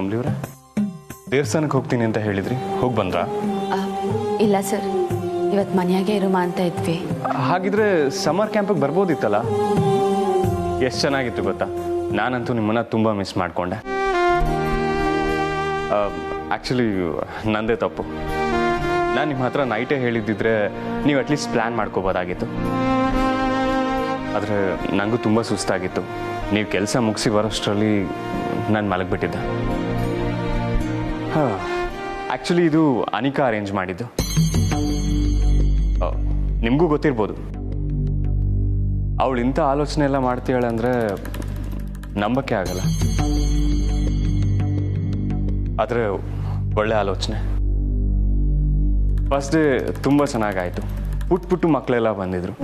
ಕಮಲಿಯವರೇ, ದೇವಸ್ಥಾನಕ್ಕೆ ಹೋಗ್ತೀನಿ ಅಂತ ಹೇಳಿದ್ರಿ, ಹೋಗಿ ಬಂದ್ರಾ? ಇಲ್ಲ ಸರ್, ಇವತ್ತು ಮನೆಯಾಗೆ ಇರುಮ ಅಂತ ಇದ್ವಿ. ಹಾಗಿದ್ರೆ ಸಮ್ಮರ್ ಕ್ಯಾಂಪಿಗೆ ಬರ್ಬೋದಿತ್ತಲ್ಲ? ಎಷ್ಟು ಚೆನ್ನಾಗಿತ್ತು ಗೊತ್ತಾ. ನಾನಂತೂ ನಿಮ್ಮನ್ನ ತುಂಬ ಮಿಸ್ ಮಾಡಿಕೊಂಡೆ. ಆ್ಯಕ್ಚುಲಿ ನಂದೇ ತಪ್ಪು. ನಾನು ನಿಮ್ಮ ಹತ್ರ ನೈಟೇ ಹೇಳಿದ್ದಿದ್ರೆ ನೀವು ಅಟ್ಲೀಸ್ಟ್ ಪ್ಲ್ಯಾನ್ ಮಾಡ್ಕೋಬೋದಾಗಿತ್ತು. ಆದರೆ ನನಗೂ ತುಂಬ ಸುಸ್ತಾಗಿತ್ತು. ನೀವು ಕೆಲಸ ಮುಗಿಸಿ ಬರೋಷ್ಟರಲ್ಲಿ ನಾನು ಮಲಗಿಬಿಟ್ಟಿದ್ದೆ. ಆ್ಯಕ್ಚುಲಿ ಇದು ಅನಿಕಾ ಅರೇಂಜ್ ಮಾಡಿದ್ದು. ನಿಮಗೂ ಗೊತ್ತಿರ್ಬೋದು, ಅವಳು ಇಂಥ ಆಲೋಚನೆ ಎಲ್ಲ ಮಾಡ್ತೀಯಾಳೆ ಅಂದರೆ ನಂಬಕ್ಕೆ ಆಗಲ್ಲ. ಆದರೆ ಒಳ್ಳೆ ಆಲೋಚನೆ. ಫಸ್ಟ್ ಡೇ ತುಂಬ ಚೆನ್ನಾಗಾಯಿತು. ಪುಟ್ಟು ಮಕ್ಕಳೆಲ್ಲ ಬಂದಿದ್ರು.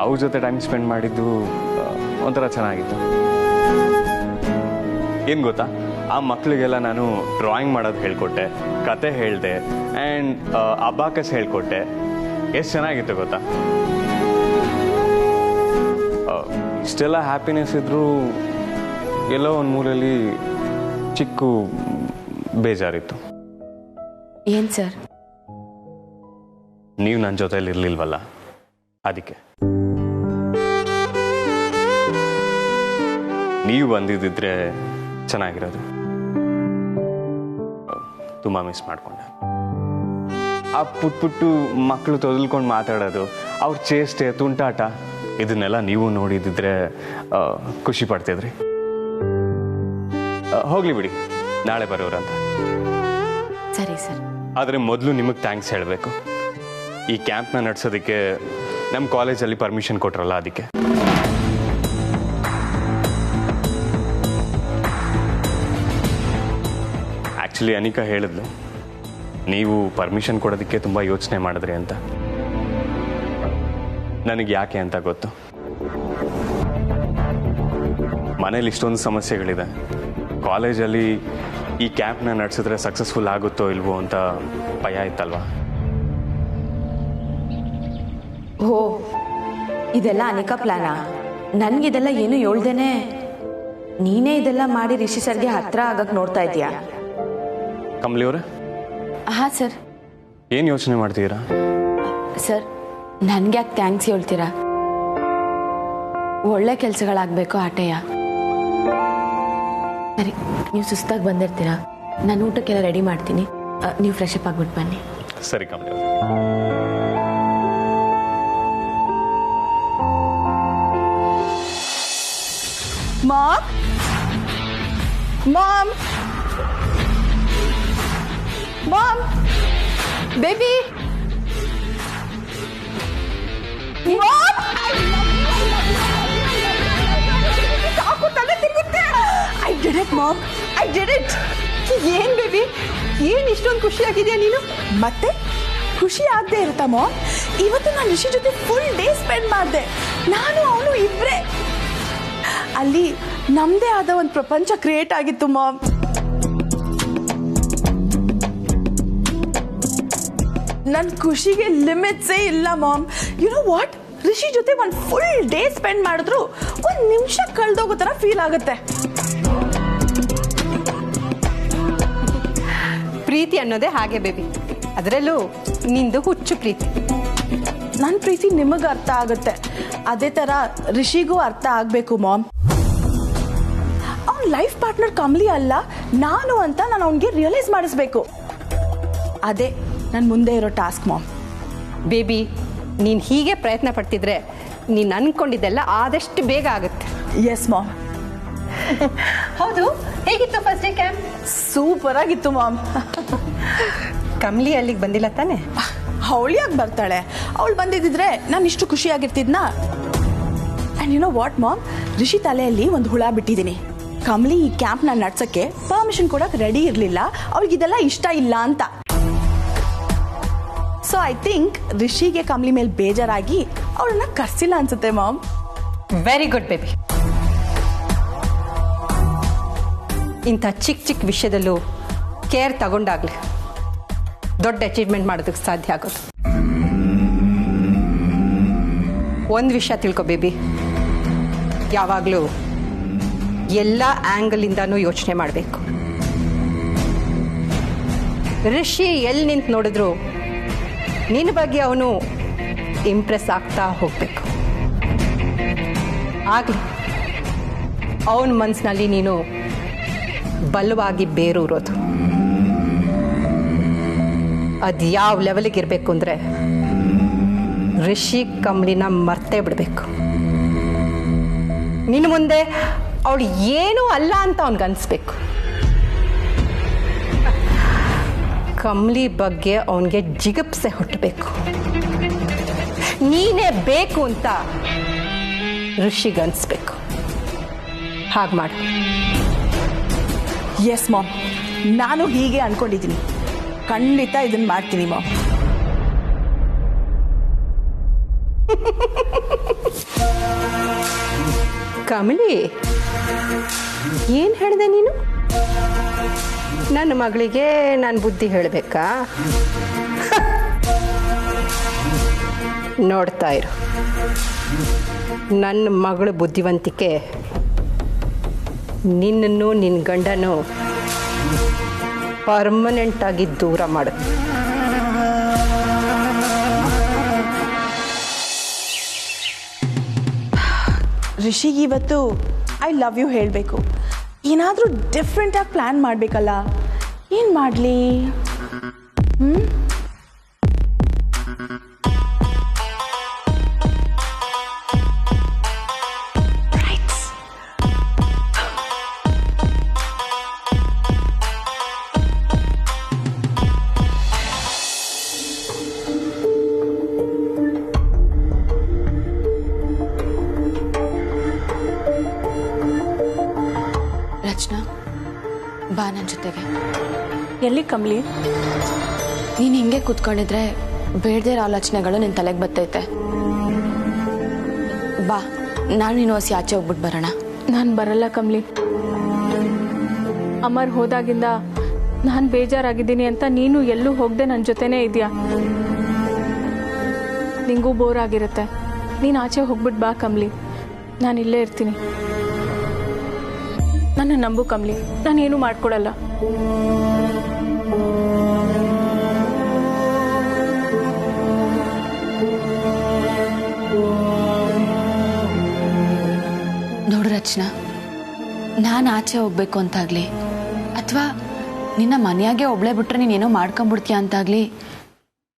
ಅವ್ರ ಜೊತೆ ಟೈಮ್ ಸ್ಪೆಂಡ್ ಮಾಡಿದ್ದು ಒಂಥರ ಚೆನ್ನಾಗಿತ್ತು. ಏನು ಗೊತ್ತಾ, ಆ ಮಕ್ಕಳಿಗೆಲ್ಲ ನಾನು ಡ್ರಾಯಿಂಗ್ ಮಾಡೋದು ಹೇಳ್ಕೊಟ್ಟೆ, ಕತೆ ಹೇಳಿದೆ, ಆ್ಯಂಡ್ ಅಬಾಕಸ್ ಹೇಳ್ಕೊಟ್ಟೆ. ಎಷ್ಟು ಚೆನ್ನಾಗಿತ್ತು ಗೊತ್ತಾ. ಇಷ್ಟೆಲ್ಲ ಹ್ಯಾಪಿನೆಸ್ ಇದ್ದರೂ ಎಲ್ಲೋ ಒಂದು ಮೂಲೆಯಲ್ಲಿ ಚಿಕ್ಕ ಬೇಜಾರಿತ್ತು. ಏನು ಸರ್? ನೀವು ನನ್ನ ಜೊತೆಯಲ್ಲಿ ಇರಲಿಲ್ವಲ್ಲ, ಅದಕ್ಕೆ. ನೀವು ಬಂದಿದ್ದಿದ್ರೆ ಚೆನ್ನಾಗಿರೋದು. ತುಂಬ ಮಿಸ್ ಮಾಡಿಕೊಂಡೆ. ಆ ಪುಟ್ಟು ಮಕ್ಕಳು ತೊದಲ್ಕೊಂಡು ಮಾತಾಡೋದು, ಅವ್ರ ಚೇಷ್ಟೆ, ತುಂಟಾಟ, ಇದನ್ನೆಲ್ಲ ನೀವು ನೋಡಿದಿದ್ರೆ ಖುಷಿ ಪಡ್ತಿದ್ರಿ. ಹೋಗ್ಲಿ ಬಿಡಿ, ನಾಳೆ ಬರೋರಂತ. ಸರಿ ಸರ್. ಆದರೆ ಮೊದಲು ನಿಮಗೆ ಥ್ಯಾಂಕ್ಸ್ ಹೇಳಬೇಕು. ಈ ಕ್ಯಾಂಪ್ನ ನಡೆಸೋದಕ್ಕೆ ನಮ್ಮ ಕಾಲೇಜಲ್ಲಿ ಪರ್ಮಿಷನ್ ಕೊಟ್ರಲ್ಲ, ಅದಕ್ಕೆ. ಆ್ಯಕ್ಚುಲಿ ಅನಿಕಾ ಹೇಳಿದ್ಲು, ನೀವು ಪರ್ಮಿಷನ್ ಕೊಡೋದಕ್ಕೆ ತುಂಬ ಯೋಚನೆ ಮಾಡಿದ್ರಿ ಅಂತ. ನನಗೆ ಯಾಕೆ ಅಂತ ಗೊತ್ತು. ಮನೇಲಿ ಇಷ್ಟೊಂದು ಸಮಸ್ಯೆಗಳಿದೆ. ಕಾಲೇಜಲ್ಲಿ ಈ ಕ್ಯಾಂಪ್ನ ನಡೆಸಿದ್ರೆ ಸಕ್ಸಸ್ಫುಲ್ ಆಗುತ್ತೋ ಇಲ್ವೋ ಅಂತ ಭಯ ಇತ್ತಲ್ವಾ. ಓ, ಇದೆಲ್ಲ ಅನಿಕಾ ಪ್ಲಾನಾ? ನನ್ಗಿದೆಲ್ಲ ಏನು ಹೇಳ್ದೇನೆ ನೀನೇ ಇದೆಲ್ಲ ಮಾಡಿ ರಿಷಿ ಸರ್ಗೆ ಹತ್ರ ಆಗಕ್ಕೆ ನೋಡ್ತಾ ಇದೀಯಾ? ಕಮಲಿಯವರೇ? ಹಾಂ ಸರ್. ಏನು ಯೋಚನೆ ಮಾಡ್ತೀರಾ ಸರ್? ನನ್ಗೆ ಯಾಕೆ ಥ್ಯಾಂಕ್ಸ್ ಹೇಳ್ತೀರಾ? ಒಳ್ಳೆ ಕೆಲಸಗಳಾಗಬೇಕು ಆಟೆಯ. ಸರಿ, ನೀವು ಸುಸ್ತಾಗಿ ಬಂದಿರ್ತೀರಾ, ನಾನು ಊಟಕ್ಕೆಲ್ಲ ರೆಡಿ ಮಾಡ್ತೀನಿ, ನೀವು ಫ್ರೆಶ್ ಅಪ್ ಆಗ್ಬಿಟ್ಟು ಬನ್ನಿ. ಸರಿ ಕಮಲಿಯವರೇ. Mom? Mom? Mom? Baby? Mom? I did it, Mom. I did it. ಏನ್ ಬೇಬಿ, ಏನ್ ಇಷ್ಟೊಂದು ಖುಷಿಯಾಗಿದೆಯಾ ನೀನು? ಮತ್ತೆ ಖುಷಿ ಆಗದೆ ಇರುತ್ತಾ ಮಾಮ್? ಇವತ್ತು ನಾನು ರಿಷಿ ಜೊತೆ ಫುಲ್ ಡೇ ಸ್ಪೆಂಡ್ ಮಾಡಿದೆ. ನಾನು ಅವನು ಇಬ್ರೇ. ಅಲ್ಲಿ ನಮ್ದೇ ಆದ ಒಂದು ಪ್ರಪಂಚ ಕ್ರಿಯೇಟ್ ಆಗಿತ್ತು ಮಾಮ್. ನನ್ನ ಖುಷಿಗೆ ಲಿಮಿಟ್ಸೇ ಇಲ್ಲ mom. You know what, Rishi ಜೊತೆ ಒಂದು ಫುಲ್ ಡೇ ಸ್ಪೆಂಡ್ ಮಾಡಿದ್ರು ಒಂದು ನಿಮಿಷ ಕಳೆದೋಗೋ ಥರ ಫೀಲ್ ಆಗುತ್ತೆ. ಪ್ರೀತಿ ಅನ್ನೋದೇ ಹಾಗೆ ಬೇಬಿ, ಅದರಲ್ಲೂ ನಿಂದು ಹುಚ್ಚು ಪ್ರೀತಿ. ನನ್ನ ಪ್ರೀತಿ ನಿಮಗೆ ಅರ್ಥ ಆಗುತ್ತೆ, ಅದೇ ಥರ ರಿಷಿಗೂ ಅರ್ಥ ಆಗಬೇಕು ಮಾಮ್. ಅವ್ನ ಲೈಫ್ ಪಾರ್ಟ್ನರ್ ಕಮಲಿ ಅಲ್ಲ ನಾನು ಅಂತ ನಾನು ಅವನಿಗೆ ರಿಯಲೈಸ್ ಮಾಡಿಸ್ಬೇಕು. ಅದೇ ನನ್ನ ಮುಂದೆ ಇರೋ ಟಾಸ್ಕ್ ಮಾಮ್. ಬೇಬಿ, ನೀನು ಹೀಗೆ ಪ್ರಯತ್ನ ಪಡ್ತಿದ್ರೆ ನೀನು ಅಂದ್ಕೊಂಡಿದ್ದೆಲ್ಲ ಆದಷ್ಟು ಬೇಗ ಆಗುತ್ತೆ. Yes mom. ಹೌದು, ಹೇಗಿತ್ತು ಫಸ್ಟ್ ಡೇ ಕ್ಯಾಂಪ್? ಸೂಪರ್ ಆಗಿತ್ತು ಮಾಮ್. ಕಮಲಿ ಅಲ್ಲಿಗೆ ಬಂದಿಲ್ಲ ತಾನೆ? ಅವಳಿಯಾಗಿ ಬರ್ತಾಳೆ, ಅವಳು ಬಂದಿದ್ದಿದ್ರೆ ನಾನು ಇಷ್ಟು ಖುಷಿಯಾಗಿರ್ತಿದ್ನಾ? And you know what mom, Rishi ತಲೆಯಲ್ಲಿ ಒಂದು ಹುಳ ಬಿಟ್ಟಿದ್ದೀನಿ. ಕಮಲಿ ಈ ಕ್ಯಾಂಪ್ನ ನಡ್ಸೋಕ್ಕೆ ಪರ್ಮಿಷನ್ ಕೊಡೋಕೆ ರೆಡಿ ಇರಲಿಲ್ಲ, ಅವಳಿಗಿದೆಲ್ಲ ಇಷ್ಟ ಇಲ್ಲ ಅಂತ. ಸೊ ಐ ಥಿಂಕ್ ರಿಷಿಗೆ ಕಮಲಿ ಮೇಲೆ ಬೇಜಾರಾಗಿ ಅವಳನ್ನ ಕರ್ಸಿಲ್ಲ ಅನ್ಸುತ್ತೆ ಮಾಮ್. Very good baby. ಇಂಥ ಚಿಕ್ಕ ಚಿಕ್ಕ ವಿಷಯದಲ್ಲೂ ಕೇರ್ ತಗೊಂಡಾಗ್ಲಿ ದೊಡ್ಡ ಅಚೀವ್ಮೆಂಟ್ ಮಾಡೋದಕ್ಕೆ ಸಾಧ್ಯ ಆಗೋದು. ಒಂದು ವಿಷಯ ತಿಳ್ಕೊ ಬೇಬಿ, ಯಾವಾಗಲೂ ಎಲ್ಲ ಆ್ಯಂಗಲಿಂದನೂ ಯೋಚನೆ ಮಾಡಬೇಕು. ರಿಷಿ ಎಲ್ಲಿ ನಿಂತು ನೋಡಿದ್ರು ನಿನ್ನ ಬಗ್ಗೆ ಅವನು ಇಂಪ್ರೆಸ್ ಆಗ್ತಾ ಹೋಗಬೇಕು. ಆಗಲಿ ಅವನ ಮನಸ್ಸಿನಲ್ಲಿ ನೀನು ಬಲವಾಗಿ ಬೇರೂರೋದು. ಅದು ಯಾವ ಲೆವೆಲಿಗೆ ಇರಬೇಕು ಅಂದರೆ ರಿಷಿ ಕಮಲಿನ ಮರ್ತೇ ಬಿಡಬೇಕು. ನಿನ್ನ ಮುಂದೆ ಅವಳು ಏನೂ ಅಲ್ಲ ಅಂತ ಅವನಿಗನ್ನಿಸ್ಬೇಕು. ಕಮಲಿ ಬಗ್ಗೆ ಅವನಿಗೆ ಜಿಗುಪ್ಸೆ ಹುಟ್ಟಬೇಕು. ನೀನೇ ಬೇಕು ಅಂತ ಋಷಿಗನ್ನಿಸ್ಬೇಕು. ಹಾಗೆ ಮಾಡು. ಎಸ್ ಮಾಮ್, ನಾನು ಹೀಗೆ ಅನ್ಕೊಂಡಿದ್ದೀನಿ. ಖಂಡಿತ ಇದನ್ನ ಮಾಡ್ತೀನಿ ಮಾಮ್. ಕಮಲಿ, ಏನು ಹೇಳಿದೆ ನೀನು? ನನ್ನ ಮಗಳಿಗೆ ನಾನು ಬುದ್ಧಿ ಹೇಳಬೇಕಾ? ನೋಡ್ತಾ ಇರು, ನನ್ನ ಮಗಳ ಬುದ್ಧಿವಂತಿಕೆ ನಿನ್ನನ್ನು ನಿನ್ನ ಗಂಡನು ಪರ್ಮನೆಂಟಾಗಿ ದೂರ ಮಾಡು. ರಿಷಿಗೆ ಇವತ್ತು ಐ ಲವ್ ಯು ಹೇಳಬೇಕು. ಏನಾದರೂ ಡಿಫ್ರೆಂಟಾಗಿ ಪ್ಲ್ಯಾನ್ ಮಾಡಬೇಕಲ್ಲ. ಏನು ಮಾಡಲಿ? ರಚನಾ, ಬಾ ನನ್ನ ಜೊತೆಗೆ. ಎಲ್ಲಿ ಕಮಲಿ? ನೀನು ಹಿಂಗೆ ಕೂತ್ಕೊಂಡಿದ್ರೆ ಬೇಡದೇ ಇರೋ ಆಲೋಚನೆಗಳು ನಿನ್ನ ತಲೆಗೆ ಬರ್ತೈತೆ. ಬಾ, ನಾನು ನೀನು ಹೊಸಿ ಆಚೆ ಹೋಗ್ಬಿಟ್ಟು ಬರೋಣ. ನಾನು ಬರಲ್ಲ ಕಮಲಿ. ಅಮರ್ ಹೋದಾಗಿಂದ ನಾನು ಬೇಜಾರಾಗಿದ್ದೀನಿ ಅಂತ ನೀನು ಎಲ್ಲೂ ಹೋಗದೆ ನನ್ನ ಜೊತೆನೇ ಇದೆಯಾ. ನಿಂಗೂ ಬೋರ್ ಆಗಿರುತ್ತೆ. ನೀನು ಆಚೆ ಹೋಗ್ಬಿಟ್ಟು ಬಾ ಕಮಲಿ, ನಾನು ಇಲ್ಲೇ ಇರ್ತೀನಿ. ನನ್ನ ನಂಬು ಕಮಲಿ, ನಾನೇನು ಮಾಡ್ಕೊಡಲ್ಲ. ನೋಡು ರಚನಾ, ನಾನು ಆಚೆ ಹೋಗ್ಬೇಕು ಅಂತಾಗ್ಲಿ ಅಥವಾ ನಿನ್ನ ಮನೆಯಾಗೆ ಒಬ್ಳೆ ಬಿಟ್ರೆ ನೀನೇನೋ ಮಾಡ್ಕೊಂಬಿಡ್ತೀಯ ಅಂತಾಗ್ಲಿ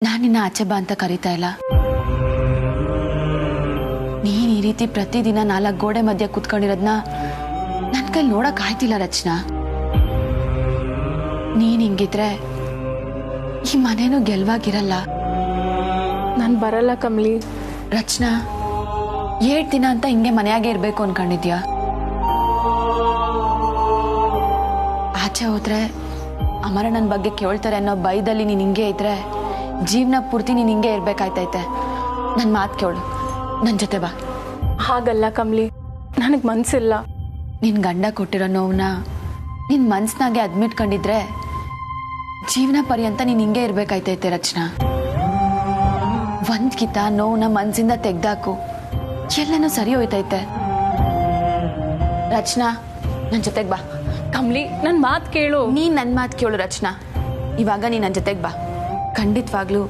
ನಾನು ನಿನ್ನ ಆಚೆ ಬಾ ಅಂತ ಕರೀತಾ ಇಲ್ಲ. ನೀನು ಈ ರೀತಿ ಪ್ರತಿದಿನ 4 ಗೋಡೆ ಮಧ್ಯೆ ಕೂತ್ಕೊಂಡಿರೋದನ್ನ ನನ್ನ ಕೈಲಿ ನೋಡಕ್ ಆಯ್ತಿಲ್ಲ ರಚನಾ. ನೀನ್ ಹಿಂಗಿದ್ರೆ ಈ ಮನೇನು ಗೆಲ್ವಾಗಿರಲ್ಲ. ನಾನು ಬರಲ್ಲ ಕಮಲಿ. ರಚನಾ, 7 ದಿನ ಅಂತ ಹಿಂಗೆ ಮನೆಯಾಗೆ ಇರ್ಬೇಕು ಅನ್ಕೊಂಡಿದ್ಯಾ? ಆಚೆ ಹೋದ್ರೆ ಅಮರ ನನ್ನ ಬಗ್ಗೆ ಕೇಳ್ತಾರೆ ಅನ್ನೋ ಭಯದಲ್ಲಿ ನೀನು ಹಿಂಗೆ ಇದ್ರೆ ಜೀವನ ಪೂರ್ತಿ ನೀನು ಹಿಂಗೆ ಇರ್ಬೇಕಾಯ್ತೈತೆ. ನನ್ನ ಮಾತು ಕೇಳು, ನನ್ನ ಜೊತೆ ಬಾ. ಹಾಗಲ್ಲ ಕಮಲಿ, ನನಗೆ ಮನ್ಸಿಲ್ಲ. ನಿನ್ನ ಗಂಡ ಕೊಟ್ಟಿರೋ ನೋವನ್ನ ನಿನ್ನ ಮನ್ಸ್ನಾಗೆ ಅದ್ಮಿಟ್ಕೊಂಡಿದ್ರೆ ಜೀವನ ಪರ್ಯಂತ ನೀನು ಹಿಂಗೆ ಇರ್ಬೇಕಾಯ್ತೈತೆ ರಚನಾ. ಒಂದ್ಕಿತ ನೋವನ್ನ ಮನ್ಸಿಂದ ತೆಗ್ದಾಕು, ಎಲ್ಲನೂ ಸರಿ ಹೋಯ್ತೈತೆ. ರಚನಾ, ನನ್ನ ಜೊತೆಗೆ ಬಾ. ಕಮಲಿ, ನನ್ನ ಮಾತು ಕೇಳು. ನೀನ್ ನನ್ನ ಮಾತು ಕೇಳು ರಚನಾ. ಇವಾಗ ನೀ ನನ್ನ ಜೊತೆಗೆ ಬಾ. ಖಂಡಿತವಾಗ್ಲೂ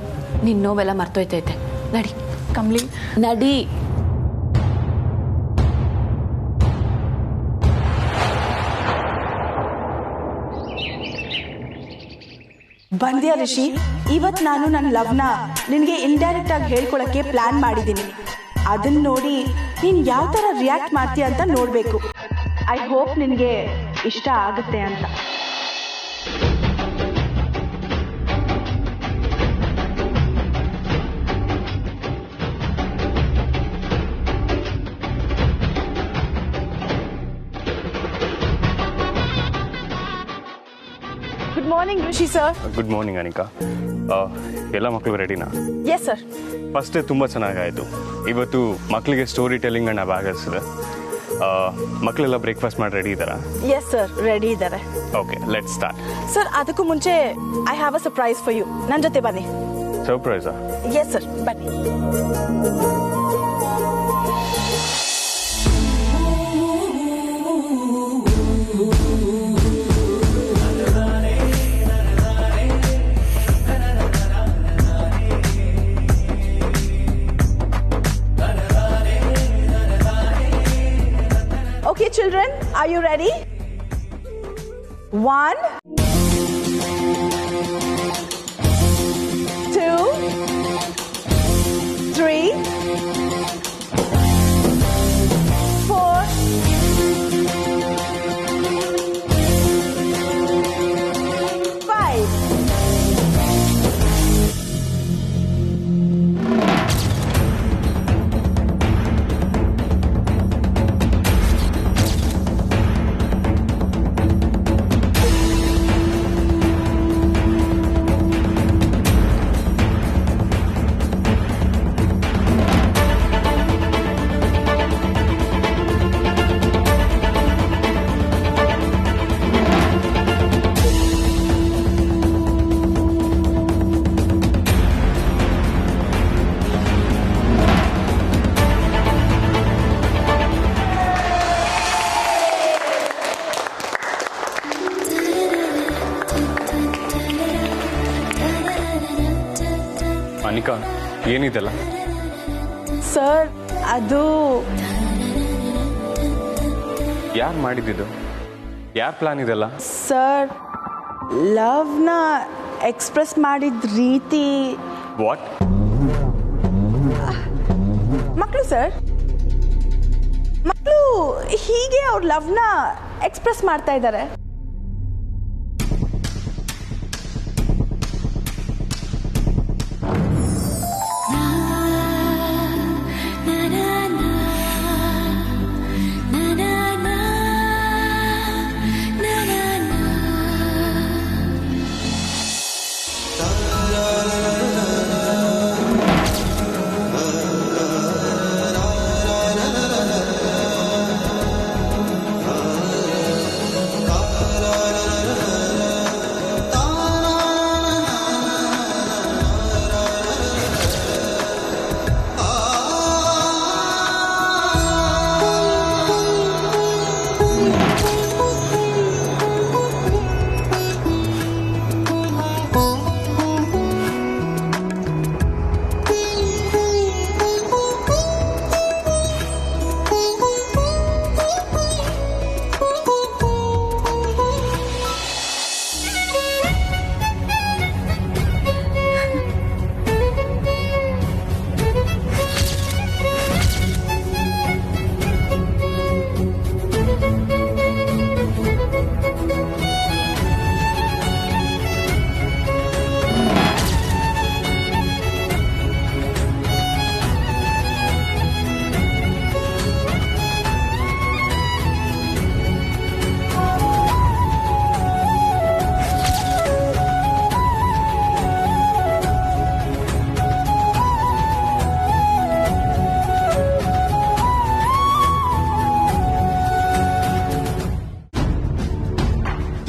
ನಿನ್ನ ನೋವೆಲ್ಲ ಮರ್ತೋಯ್ತೈತೆ. ನಡಿ ಕಮಲಿ, ನಡಿ. ಬಂದ್ಯಾ ರಿಷಿ? ಇವತ್ತು ನಾನು ನನ್ನ ಲವ್ನ ನಿನಗೆ ಇಂಡೈರೆಕ್ಟ್ ಆಗಿ ಹೇಳ್ಕೊಳಕ್ಕೆ ಪ್ಲಾನ್ ಮಾಡಿದ್ದೀನಿ. ಅದನ್ನ ನೋಡಿ ನೀನ್ ಯಾವ ತರ ರಿಯಾಕ್ಟ್ ಮಾಡ್ತೀಯ ಅಂತ ನೋಡ್ಬೇಕು. ಐ ಹೋಪ್ ನಿನಗೆ ಇಷ್ಟ ಆಗುತ್ತೆ ಅಂತ. Good morning Rishi sir. Good morning Anika. ಎಲ್ಲ ಮಕ್ಕಳು ರೆಡಿನಾ? Yes sir. ಫಸ್ಟ್ ಡೇ ತುಂಬ ಚೆನ್ನಾಗಾಯಿತು. ಇವತ್ತು ಮಕ್ಕಳಿಗೆ ಸ್ಟೋರಿ ಟೆಲ್ಲಿಂಗ್ ಆ್ಯಂಡ್ ಅಬ್ಯಾಗಸ್ ಇದೆ. ಮಕ್ಕಳೆಲ್ಲ ಬ್ರೇಕ್ಫಾಸ್ಟ್ ಮಾಡಿ ರೆಡಿ ಇದ್ದಾರಾ? ಎಸ್ ಸರ್, ರೆಡಿ ಇದ್ದಾರೆ. Okay, let start. ಸರ್, ಅದಕ್ಕೂ ಮುಂಚೆ I have a surprise for you. ನನ್ನ ಜೊತೆ ಬನ್ನಿ. ಸರ್ಪ್ರೈಸಾ? ಎಸ್ ಸರ್, ಬನ್ನಿ. children, are you ready? 1, 2, 3, 4, 5. Anika, ಏನಿದೆಲ್ಲ? ಸರ್, ಅದು ಯಾರು ಮಾಡಿದ್ದು? ಯಾರು ಪ್ಲಾನ್ ಇದೆಲ್ಲ? ಸರ್, ಲವ್ನ ಎಕ್ಸ್ಪ್ರೆಸ್ ಮಾಡಿದ ರೀತಿ ವಾಟ್? ಮಕ್ಕಳು ಸರ್, ಮಕ್ಕಳು ಹೀಗೆ ಅವ್ರ ಲವ್ನ ಎಕ್ಸ್ಪ್ರೆಸ್ ಮಾಡ್ತಾ ಇದ್ದಾರೆ.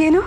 ಏನು?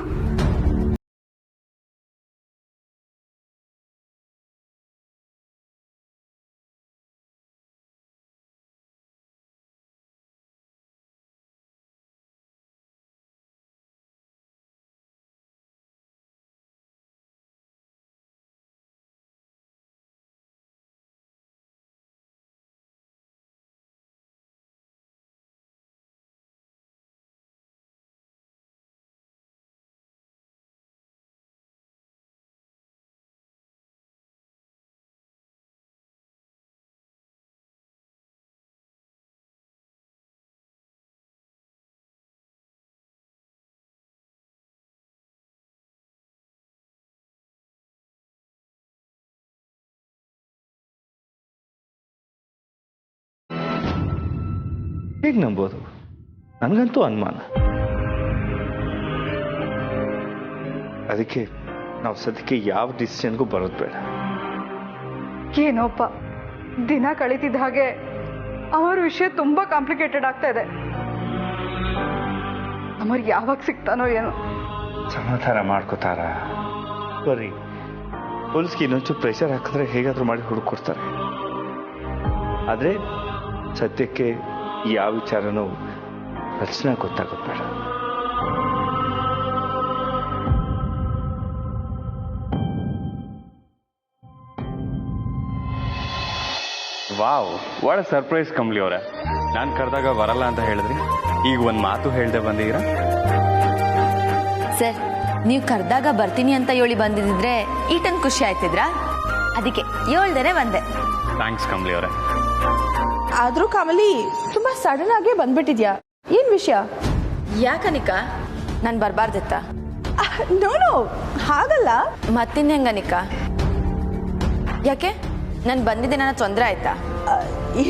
ಹೇಗೆ ನಂಬೋದು? ನನಗಂತೂ ಅನುಮಾನ. ಅದಕ್ಕೆ ನಾವು ಸದ್ಯಕ್ಕೆ ಯಾವ ಡಿಸಿಷನ್ಗೂ ಬರೋದು ಬೇಡ. ಏನೋಪ್ಪ, ದಿನ ಕಳೀತಿದ್ದ ಹಾಗೆ ಅವರ ವಿಷಯ ತುಂಬಾ ಕಾಂಪ್ಲಿಕೇಟೆಡ್ ಆಗ್ತಾ ಇದೆ. ಅಮರ್ ಯಾವಾಗ ಸಿಗ್ತಾನೋ ಏನೋ. ಸಮಾಧಾನ ಮಾಡ್ಕೋತಾರ ಬರ್ರಿ. ಪೊಲೀಸ್ಗೆ ಇನ್ನೊಂಚೂರು ಪ್ರೆಷರ್ ಹಾಕಿದ್ರೆ ಹೇಗಾದ್ರೂ ಮಾಡಿ ಹುಡುಕೊಡ್ತಾರೆ. ಆದರೆ ಸದ್ಯಕ್ಕೆ ಯಾವ ವಿಚಾರನೂ ರಚನೆ ಗೊತ್ತಾಗೋದು ಬೇಡ. Wow, what a surprise Kamali ಅವರೇ. ನಾನು ಕರೆದಾಗ ಬರಲ್ಲ ಅಂತ ಹೇಳಿದ್ರಿ, ಈಗ ಒಂದು ಮಾತು ಹೇಳ್ದೆ ಬಂದಿದ್ದೀರಾ? ಸರ್, ನೀವು ಕರೆದಾಗ ಬರ್ತೀನಿ ಅಂತ ಹೇಳಿ ಬಂದಿದ್ರೆ ಈಟನ್ ಖುಷಿ ಆಯ್ತಿದ್ರಾ? ಅದಕ್ಕೆ ಹೇಳ್ದೇನೆ ಬಂದೆ. ಥ್ಯಾಂಕ್ಸ್ ಕಮಲಿ ಅವರೇ. ಆದ್ರೂ ಕಮಲಿ ತುಂಬಾ ಸಡನ್ ಆಗೇ ಬಂದ್ಬಿಟ್ಟಿದ್ಯಾ, ಏನ್ ವಿಷಯ? ಯಾಕನಿಕಾ, ನಾನು ಬರಬಾರ್ದಿತ್ತ? ನೋ ಹಾಗಲ್ಲ. ಮತ್ತಿನ್ ಹೆಂಗನಿಕಾ? ಯಾಕೆ ನಾನು ಬಂದಿದ್ದೆ ನನ್ನ ತೊಂದರೆ ಆಯ್ತಾ?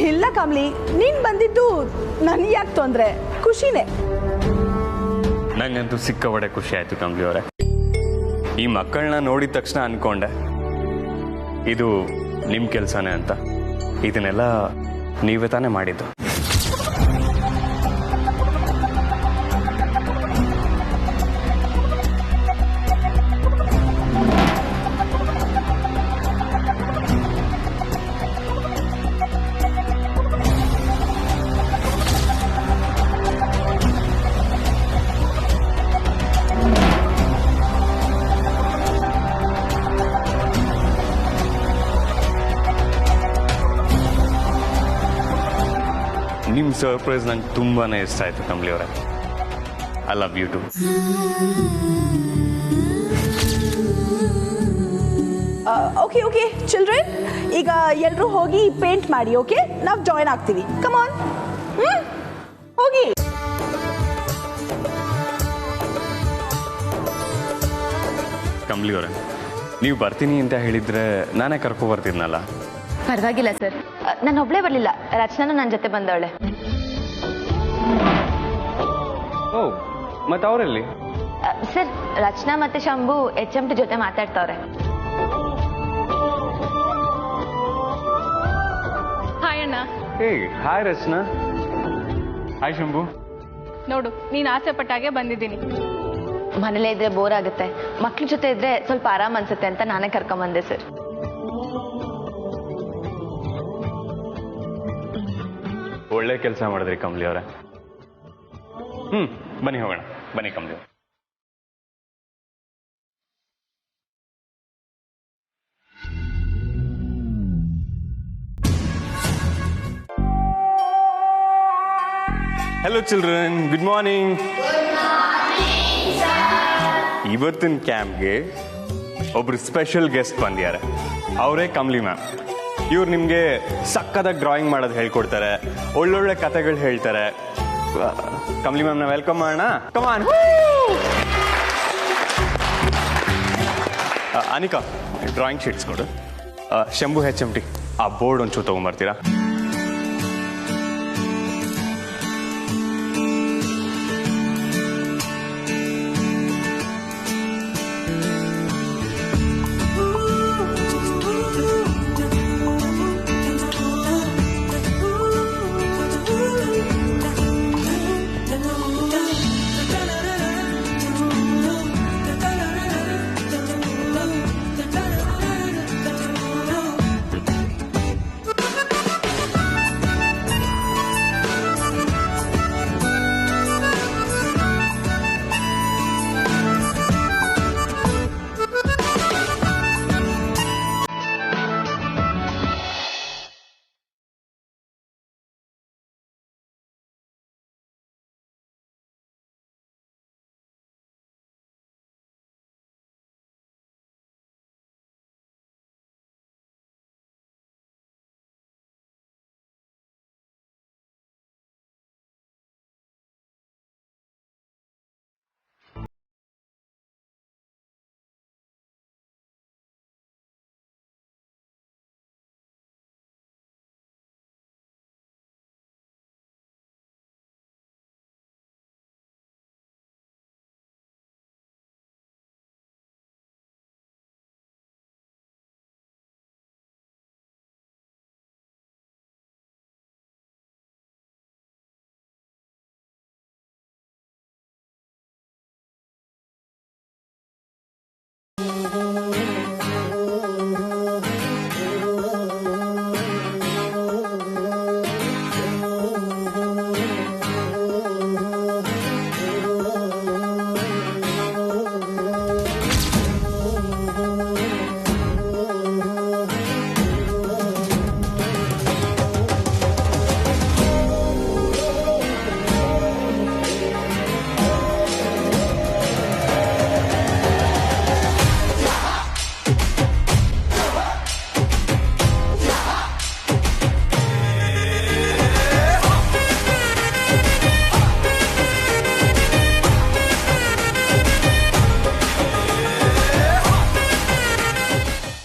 ಇಲ್ಲ ಕಮಲಿ, ನೀನ್ ಬಂದಿದ್ದು ನನಗೆ ಯಾಕೆ ತೊಂದ್ರೆ? ಖುಷಿನೇ. ನಂಗಂತೂ ಸಿಕ್ಕಾಪಟ್ಟೆ ಖುಷಿ ಆಯ್ತು ಕಮಲಿ ಅವರೇ. ಈ ಮಕ್ಕಳನ್ನ ನೋಡಿದ ತಕ್ಷಣ ಅನ್ಕೊಂಡೆ ಇದು ನಿಮ್ಮ ಕೆಲಸನೇ ಅಂತ. ಇದನ್ನೆಲ್ಲ ನೀವೇ ತಾನೇ ಮಾಡಿದ್ದು. ನಿಮ್ಮ ಸರ್ಪ್ರೈಸ್ ನಂಗೆ ತುಂಬಾನೇ ಇಷ್ಟ ಆಯ್ತು ಕಮಲಿ ಅವರೇ. I love you too. Okay okay children, ಈಗ ಎಲ್ಲರೂ ಹೋಗಿ ಪೇಂಟ್ ಮಾಡಿ. ಓಕೆ, ನಾವು ಜಾಯ್ನ್ ಆಗ್ತೀವಿ. ಕಮ್ ಆನ್, ಹೋಗಿ. ಕಮಲಿ ಅವರೇ, ನೀವು ಬರ್ತೀನಿ ಅಂತ ಹೇಳಿದ್ರೆ ನಾನೇ ಕರ್ಕೊ ಬರ್ತಿದ್ನಲ್ಲ. ಪರವಾಗಿಲ್ಲ ಸರ್, ನಾನು ಒಬ್ಳೇ ಬರಲಿಲ್ಲ, ರಚನಾನು ನನ್ನ ಜೊತೆ ಬಂದವಳೆ. ಓ, ಮತ್ತೆ ಅವರಲ್ಲಿ? ಸರ್, ರಚನಾ ಮತ್ತೆ ಶಂಭು HMT ಜೊತೆ ಮಾತಾಡ್ತಾವ್ರೆ. ಹಾಯ್ ಅಣ್ಣ. ಹೇ, ಹಾಯ್ ರಚನಾ. ಹಾಯ್ ಶಂಭು. ನೋಡು, ನೀನು ಆಸೆ ಪಟ್ಟಾಗೆ ಬಂದಿದ್ದೀನಿ. ಮನೇಲೇ ಇದ್ರೆ ಬೋರ್ ಆಗುತ್ತೆ, ಮಕ್ಳ ಜೊತೆ ಇದ್ರೆ ಸ್ವಲ್ಪ ಆರಾಮ್ ಅನ್ಸುತ್ತೆ ಅಂತ ನಾನೇ ಕರ್ಕೊಂಬಂದೆ ಸರ್. ಒಳ್ಳೆ ಕೆಲಸ ಮಾಡಿದ್ರಿ ಕಮಲಿ ಅವರೇ. ಬನ್ನಿ ಹೋಗೋಣ, ಬನ್ನಿ ಕಮಲಿ ಅವರೇ. Hello children, good morning. ಇವತ್ತಿನ ಕ್ಯಾಂಪ್ಗೆ ಒಬ್ರು ಸ್ಪೆಷಲ್ ಗೆಸ್ಟ್ ಬಂದಿದ್ದಾರೆ. ಅವರೇ ಕಮಲಿ ಮ್ಯಾಮ್. ಇವ್ರು ನಿಮಗೆ ಸಕ್ಕದಾಗಿ ಡ್ರಾಯಿಂಗ್ ಮಾಡೋದು ಹೇಳ್ಕೊಡ್ತಾರೆ, ಒಳ್ಳೊಳ್ಳೆ ಕಥೆಗಳು ಹೇಳ್ತಾರೆ. ಕಮಲಿ ಮ್ಯಾಮ್ನ ವೆಲ್ಕಮ್ ಮಾಡೋಣ. ಕಮಾನ್. ಅನಿಕಾ, ಡ್ರಾಯಿಂಗ್ ಶೀಟ್ಸ್ ಕೊಡು. ಶಂಭು HMT, ಆ ಬೋರ್ಡ್ ಒಂಚೂರು ತೊಗೊಂಬರ್ತೀರಾ?